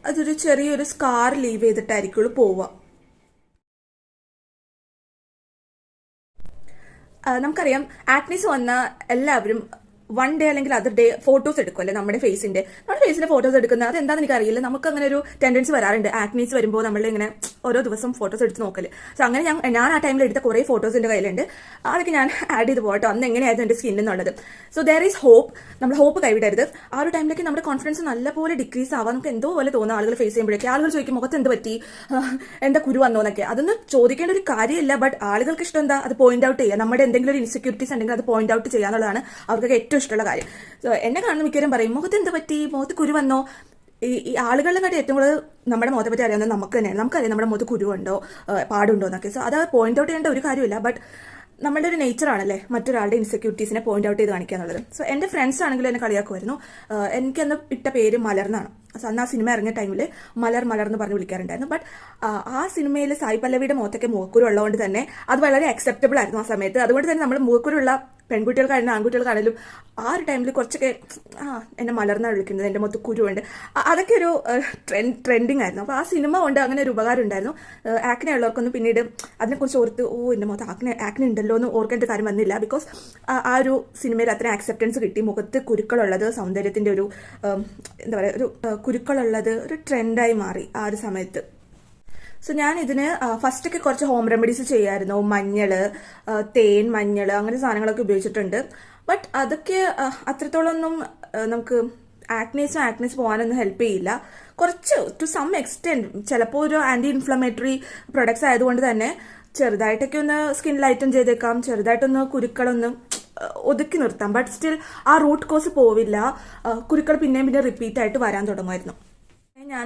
അതൊരു ചെറിയൊരു scar leave ചെയ്തിട്ടായിരിക്കുള്ളൂ പോവുക. നമുക്കറിയാം ആക്നീസ് വന്ന എല്ലാവരും വൺ ഡേ അല്ലെങ്കിൽ അതർ ഡേ ഫോട്ടോസ് എടുക്കുമല്ലേ നമ്മുടെ ഫേസിന്റെ ഫോട്ടോസ് എടുക്കുന്നത്. അതെന്താണെന്ന് എനിക്കറിയില്ല, നമുക്ക് അങ്ങനെ ഒരു ടെൻഡൻസി വരാറുണ്ട്. ആക്നീസ് വരുമ്പോൾ നമ്മളിങ്ങനെ ഓരോ ദിവസം ഫോട്ടോസ് എടുത്ത് നോക്കല്. സോ അങ്ങനെ ഞാൻ ആ ടൈമിൽ എടുത്ത കുറേ ഫോട്ടോസ് എൻ്റെ കയ്യിലുണ്ട്. അതൊക്കെ ഞാൻ ആഡ് ചെയ്ത് പോകട്ടോ അന്ന് എങ്ങനെയായിരുന്നു എൻ്റെ സ്കിൻ എന്നുള്ളത്. So there is hope. നമ്മൾ ഹോപ്പ് കൈവിടരുത്. ആ ഒരു ടൈമിലേക്ക് നമ്മുടെ കോൺഫിഡൻസ് നല്ലപോലെ ഡിക്രീസ് ആവാം. നമുക്ക് എന്തോ പോലെ തോന്നുന്ന ആളുകൾ ഫേസ് ചെയ്യുമ്പോഴേക്ക് ആളുകൾ ചോദിക്കും മുഖത്ത് എന്ത് പറ്റി, എന്താ കുരു വന്നോന്നൊക്കെ. അതൊന്നും ചോദിക്കേണ്ട ഒരു കാര്യമില്ല. ബട്ട് ആളുകൾക്ക് ഇഷ്ടം എന്താ, അത് പോയിന്റ് ഔട്ട് ചെയ്യുക. നമ്മുടെ എന്തെങ്കിലും ഒരു ഇൻസെക്യൂരിറ്റീസ് ഉണ്ടെങ്കിൽ അത് പോയിന്റ് ഔട്ട് ചെയ്യാന്നുള്ളതാണ് അവർക്കൊക്കെ ഏറ്റവും ഇഷ്ടമുള്ള കാര്യം. സോ എന്നെ കാണുന്ന മിക്കവരും പറയും മുഖത്ത് എന്ത് പറ്റി, മുഖത്ത് കുരു വന്നോ. ഈ ആളുകളുടെ കാട്ടി ഏറ്റവും കൂടുതൽ നമ്മുടെ മുഖത്തെ പറ്റി അറിയാവുന്നത് നമുക്ക് തന്നെയാണ്. നമുക്കറിയാം നമ്മുടെ മുഖത്ത് കുരുവുണ്ടോ പാടുണ്ടോ എന്നൊക്കെ. സോ അത് പോയിന്റ് ഔട്ട് ചെയ്യേണ്ട ഒരു കാര്യമില്ല. ബട്ട് നമ്മുടെ ഒരു നേച്ചർ ആണല്ലേ മറ്റൊരാളുടെ ഇൻസെക്യൂരിറ്റീസിനെ പോയിന്റ് ഔട്ട് ചെയ്ത് കാണിക്കുക എന്നുള്ളത്. സോ എൻ്റെ ഫ്രണ്ട്സ് ആണെങ്കിലും എന്നെ കളിയാക്കുമായിരുന്നു. എനിക്കന്ന് ഇട്ട പേര് മലർന്നാണ്. അന്ന് ആ സിനിമ ഇറങ്ങിയ ടൈമിൽ മലർ എന്ന് പറഞ്ഞ് വിളിക്കാറുണ്ടായിരുന്നു. ബട്ട് ആ സിനിമയിൽ സായി പല്ലവിയുടെ മുഖത്തൊക്കെ മൂക്കുരു ഉള്ളതുകൊണ്ട് തന്നെ അത് വളരെ അക്സെപ്റ്റബിൾ ആയിരുന്നു ആ സമയത്ത്. അതുകൊണ്ട് തന്നെ നമ്മൾ മൂക്കുരുള്ള പെൺകുട്ടികൾക്കാണെങ്കിലും ആൺകുട്ടികൾക്കാണെങ്കിലും ആ ഒരു ടൈമിൽ കുറച്ചൊക്കെ എന്നെ മലർന്നാണ് വിളിക്കുന്നത്, എൻ്റെ മൊത്തം കുരുവുണ്ട്, അതൊക്കെ ഒരു ട്രെൻഡിങ് ആയിരുന്നു. അപ്പോൾ ആ സിനിമ കൊണ്ട് അങ്ങനെ ഒരു ഉപകാരം ഉണ്ടായിരുന്നു. ആക്നെ ഉള്ളവർക്കൊന്നും പിന്നീട് അതിനെക്കുറിച്ച് ഓർത്ത് എൻ്റെ മുഖത്ത് ആക്നെ ഉണ്ടല്ലോ എന്ന് ഓർക്കേണ്ട കാര്യം വന്നില്ല. ബിക്കോസ് ആ ഒരു സിനിമയിൽ അത്രയും ആക്സെപ്റ്റൻസ് കിട്ടി. മുഖത്ത് കുരുക്കളുള്ളത് സൗന്ദര്യത്തിൻ്റെ ഒരു എന്താ പറയുക, ഒരു കുരുക്കളുള്ളത് ഒരു ട്രെൻഡായി മാറി ആ ഒരു സമയത്ത്. സോ ഞാൻ ഇതിന് ഫസ്റ്റൊക്കെ കുറച്ച് ഹോം റെമഡീസ് ചെയ്യായിരുന്നു. മഞ്ഞള്, തേൻ, മഞ്ഞൾ അങ്ങനെ സാധനങ്ങളൊക്കെ ഉപയോഗിച്ചിട്ടുണ്ട്. ബട്ട് അതൊക്കെ അത്രത്തോളം ഒന്നും നമുക്ക് ആക്നീസ് പോകാനൊന്നും ഹെൽപ്പ് ചെയ്യില്ല. കുറച്ച് ടു സം എക്സ്റ്റെൻഡ് ചിലപ്പോൾ ഒരു ആന്റി ഇൻഫ്ലമേറ്ററി പ്രൊഡക്ട്സ് ആയതുകൊണ്ട് തന്നെ ചെറുതായിട്ടൊക്കെ ഒന്ന് സ്കിൻ ലൈറ്റൻ ചെയ്തേക്കാം, ചെറുതായിട്ടൊന്ന് കുരുക്കളൊന്ന് ഒതുക്കി നിർത്താം. ബട്ട് സ്റ്റിൽ ആ റൂട്ട് കോസ് പോവില്ല. കുരുക്കൾ പിന്നെയും പിന്നെ റിപ്പീറ്റ് ആയിട്ട് വരാൻ തുടങ്ങുമായിരുന്നു. ഞാനൊരു